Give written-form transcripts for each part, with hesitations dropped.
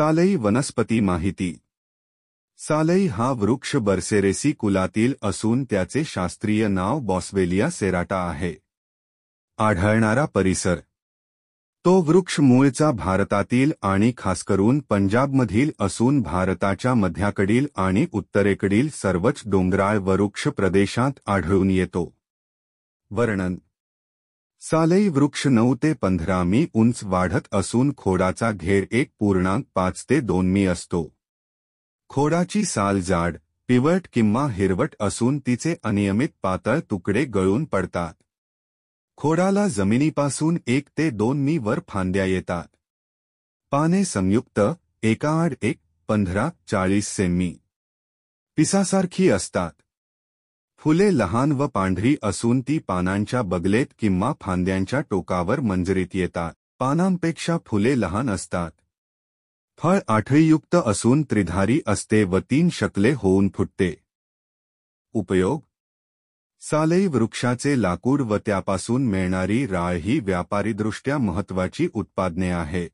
सालई वनस्पती माहिती. सालई हा वृक्ष बर्सेरेसी कुलातील असून त्याचे शास्त्रीय नाव बॉस्वेलिया सेराटा आहे. आढळणारा परिसर. तो वृक्ष मूळचा भारतातील आणि खासकरून पंजाबमधील असून भारताच्या मध्याकडील आणि उत्तरेकडील सर्वच डोंगराळ वृक्ष प्रदेशात आढळून येतो. वर्णन. सालई वृक्ष 9 ते 15 मी उंच वाढत असून खोडाचा घेर 1.5 ते 2 मी असतो. खोडाची साल जाड, पिवळट किंवा हिरवट असून तिचे अनियमित पातळ तुकडे गळून पडतात. खोडाला जमिनीपासून 1 ते 2 मी वर फांद्या येतात. पाने संयुक्त, एकाआड एक, 15-40 सेमी. पिसासारखी असतात. फुले लहान व पांढरी असून ती पानांच्या बगलेत किंवा फांद्यांच्या टोकावर मंजरीत येतात. पानांपेक्षा फुले लहान असतात. फळ आठळीयुक्त असून त्रिधारी असते व 3 शकले होऊन फुटते. उपयोग. सालई वृक्षाचे लाकूड व त्यापासून मिळणारी राळ ही व्यापारीदृष्ट्या महत्त्वाची उत्पादने आहेत.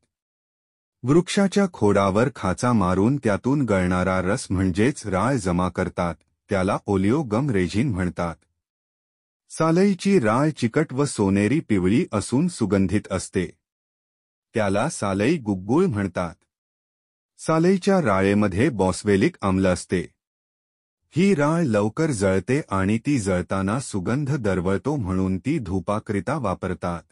वृक्षाच्या खोडावर खाचा मारून त्यातून गळणारा रस म्हणजेच राळ जमा करतात, त्याला ओलिओ गम रेझिन म्हणतात. सालईची राळ चिकट व सोनेरी पिवळी असून सुगंधित असते. त्याला सालई गुग्गुळ म्हणतात. सालईच्या राळेमध्ये बॉस्वेलिक आम्ल असते. ही राळ लवकर जळते आणि ती जळताना सुगंध दरवळतो म्हणून ती धूपाकरिता वापरतात.